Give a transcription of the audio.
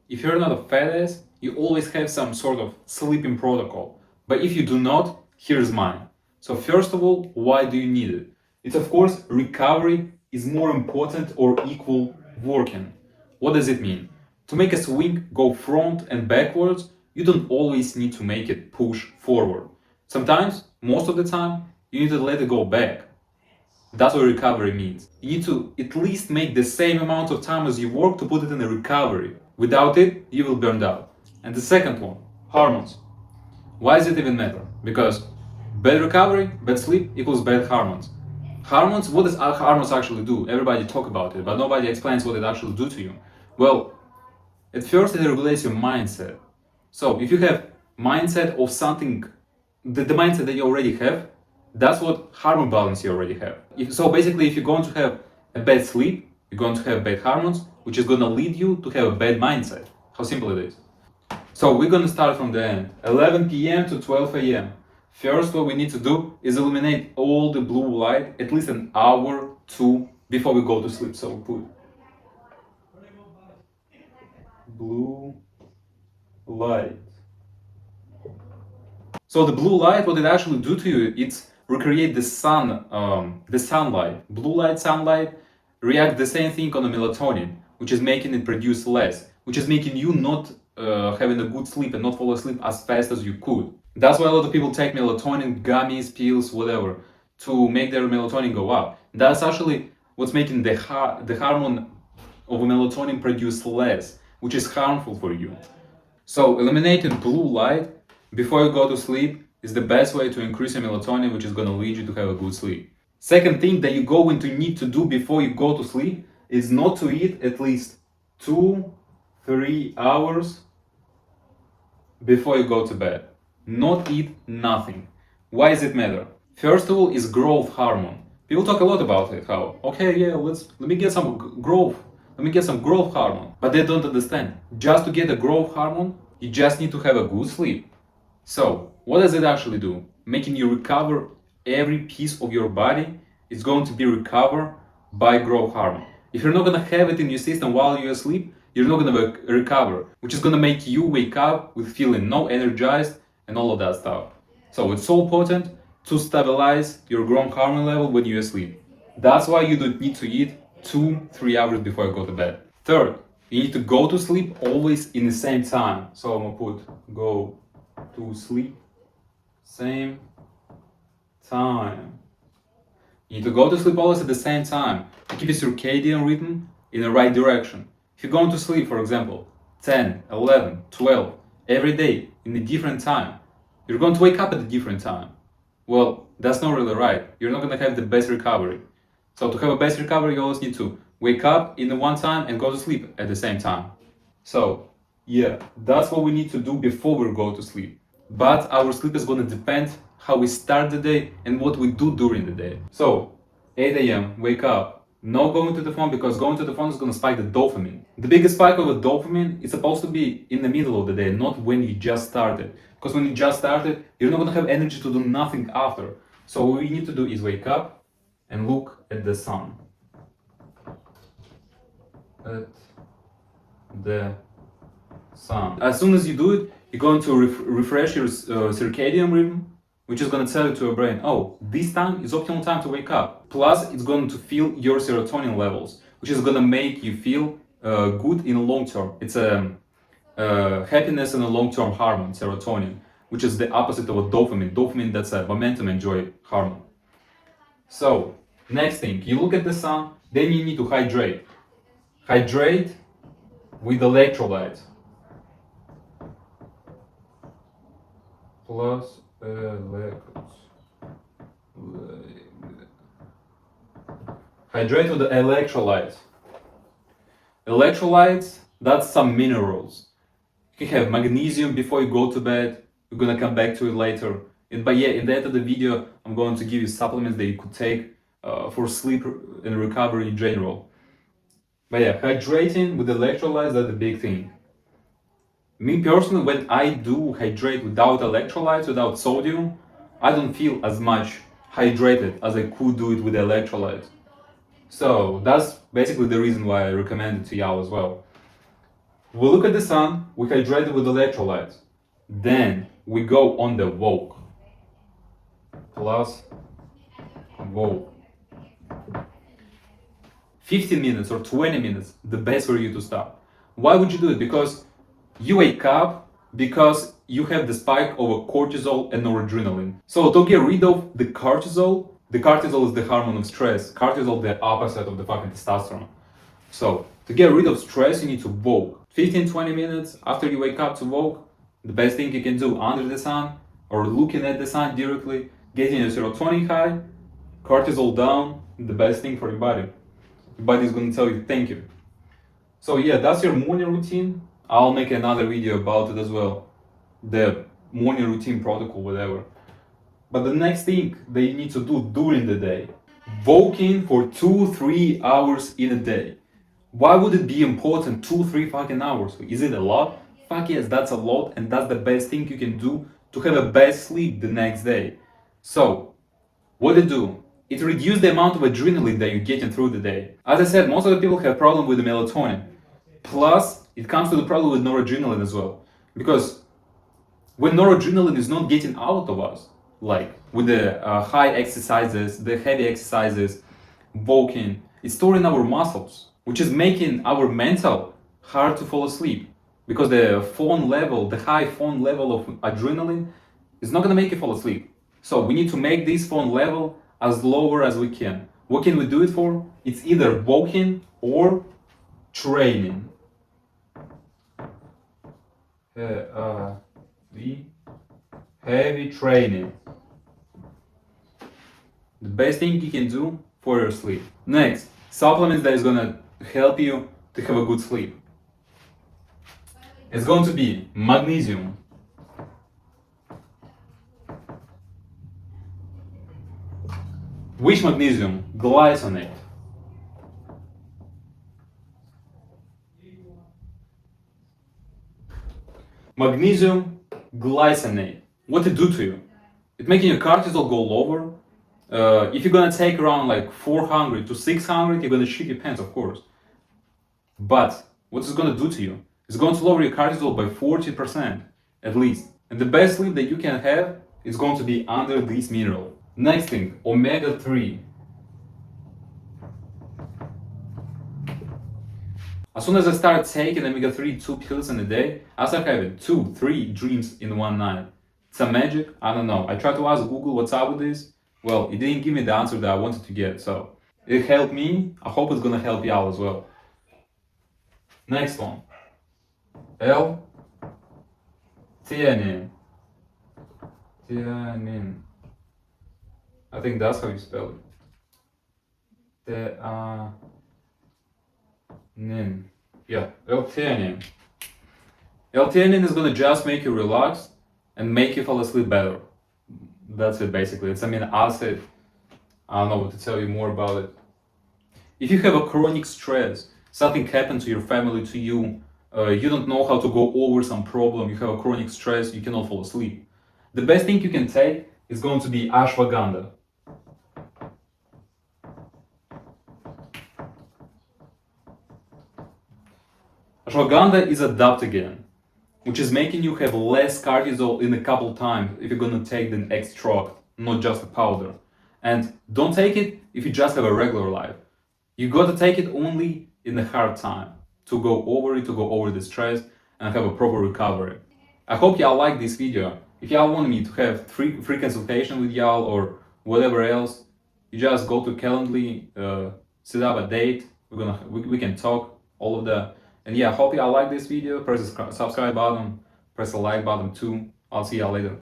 If you're not a fat ass, you always have some sort of sleeping protocol. But if you do not, here's mine. So first of all, why do you need it? It's of course recovery is more important or equal working. What does it mean? To make a swing go front and backwards, you don't always need to make it push forward. Sometimes, most of the time, you need to let it go back. That's what recovery means. You need to at least make the same amount of time as you work to put it in a recovery. Without it, you will burn out. And the second one, hormones. Why does it even matter? Because bad recovery, bad sleep equals bad hormones. Hormones, what does hormones actually do? Everybody talk about it, but nobody explains what it actually do to you. Well, at first it regulates your mindset. So if you have mindset of something, the mindset that you already have, that's what hormone balance you already have. So basically, if you're going to have a bad sleep, you're going to have bad hormones, which is going to lead you to have a bad mindset. How simple it is. So we're going to start from the end, 11 p.m. to 12 a.m. First, what we need to do is eliminate all the blue light at least an hour, two, before we go to sleep. So we put blue light. So the blue light, what it actually do to you, it's recreate the sunlight. Blue light, sunlight react the same thing on the melatonin, which is making it produce less, which is making you not having a good sleep and not fall asleep as fast as you could. That's why a lot of people take melatonin, gummies, pills, whatever, to make their melatonin go up. That's actually what's making the hormone of melatonin produce less, which is harmful for you. So eliminating blue light before you go to sleep is the best way to increase your melatonin, which is going to lead you to have a good sleep. Second thing that you're going to need to do before you go to sleep is not to eat at least 2-3 hours before you go to bed. Not eat nothing. Why does it matter? First of all is growth hormone. People talk a lot about it, how, okay, yeah, let me get some growth. Let me get some growth hormone. But they don't understand. Just to get a growth hormone, you just need to have a good sleep. So, what does it actually do? Making you recover every piece of your body is going to be recovered by growth hormone. If you're not going to have it in your system while you're asleep, you're not going to recover, which is going to make you wake up with feeling no energized and all of that stuff. So it's so important to stabilize your growth hormone level when you're asleep. That's why you don't need to eat 2-3 hours before you go to bed. Third, you need to go to sleep always in the same time. So I'm gonna put go to sleep same time. You need to go to sleep always at the same time to keep your circadian rhythm in the right direction. If you're going to sleep, for example, 10, 11, 12, every day in a different time, you're going to wake up at a different time. Well, that's not really right. You're not going to have the best recovery. So to have a best recovery, you always need to wake up in the one time and go to sleep at the same time. So yeah, that's what we need to do before we go to sleep. But our sleep is going to depend how we start the day and what we do during the day. So 8 a.m. wake up, not going to the phone, because going to the phone is going to spike the dopamine. The biggest spike of the dopamine is supposed to be in the middle of the day, not when you just started. Because when you just started, you're not going to have energy to do nothing after. So what we need to do is wake up and look at the sun. At the sun. As soon as you do it, you're going to refresh your circadian rhythm, which is going to tell you to your brain, oh, this time is optimal time to wake up. Plus, it's going to feel your serotonin levels, which is going to make you feel good in the long term. It's a happiness and a long-term hormone, serotonin, which is the opposite of a dopamine. Dopamine, that's a momentum and joy hormone. So, next thing, you look at the sun, then you need to hydrate. Hydrate with electrolytes. Plus electrolytes. Hydrate with the electrolytes. Electrolytes, that's some minerals. You can have magnesium before you go to bed. We're gonna come back to it later. But yeah, in the end of the video, I'm going to give you supplements that you could take for sleep and recovery in general. But yeah, hydrating with electrolytes, that's the big thing. Me personally, when I do hydrate without electrolytes, without sodium, I don't feel as much hydrated as I could do it with electrolytes. So that's basically the reason why I recommend it to y'all as well. We look at the sun, we hydrate it with electrolytes. Then we go on the walk. Plus walk. 15 minutes or 20 minutes, the best for you to stop. Why would you do it? Because you wake up because you have the spike of cortisol and noradrenaline. So to get rid of the cortisol is the hormone of stress. Cortisol, the opposite of the fucking testosterone. So to get rid of stress, you need to walk. 15-20 minutes after you wake up to walk, the best thing you can do under the sun or looking at the sun directly, getting your serotonin high, cortisol down, the best thing for your body. Your body is going to tell you thank you. So yeah, that's your morning routine. I'll make another video about it as well. The morning routine protocol, whatever. But the next thing that you need to do during the day, walking for 2-3 hours in a day. Why would it be important 2-3 fucking hours? Is it a lot? Fuck yes, that's a lot, and that's the best thing you can do to have a best sleep the next day. So, what it do? It reduces the amount of adrenaline that you're getting through the day. As I said, most of the people have problem with the melatonin. Plus, it comes to the problem with noradrenaline as well. Because when noradrenaline is not getting out of us, like with the high exercises, the heavy exercises, walking, it's storing our muscles, which is making our mental hard to fall asleep. Because the high phone level of adrenaline is not gonna make you fall asleep. So we need to make this phone level as lower as we can. What can we do it for? It's either walking or training. Heavy training. The best thing you can do for your sleep. Next, supplements that is gonna help you to have a good sleep. It's going to be magnesium. Which magnesium? Glycinate. Magnesium glycinate. What it do to you? It making your cortisol go lower. If you're gonna take around like 400 to 600, you're gonna shit your pants, of course. But what is it gonna do to you? It's going to lower your cortisol by 40% at least. And the best sleep that you can have is going to be under this mineral. Next thing, omega-3. As soon as I start taking omega-3 2 pills in a day, I start having 2-3 dreams in one night. It's a magic, I don't know. I tried to ask Google what's up with this. Well, it didn't give me the answer that I wanted to get, so it helped me. I hope it's gonna help you out as well. Next one. L-theanine. Theanine. I think that's how you spell it. Theanine. Yeah, L-theanine. L-theanine is gonna just make you relax and make you fall asleep better. That's it basically. It's amino acid. I don't know what to tell you more about it. If you have a chronic stress, something happened to your family, to you, you don't know how to go over some problem, you have a chronic stress, you cannot fall asleep. The best thing you can take is going to be ashwagandha. Ashwagandha is adaptogen, which is making you have less cortisol in a couple times if you're gonna take the extract, not just a powder. And don't take it if you just have a regular life. You gotta take it only in a hard time to go over it, to go over the stress and have a proper recovery. I hope y'all like this video. If y'all want me to have free consultation with y'all or whatever else, you just go to Calendly, set up a date. We can talk all of that. And yeah, I hope y'all like this video. Press the subscribe button, press the like button too. I'll see y'all later.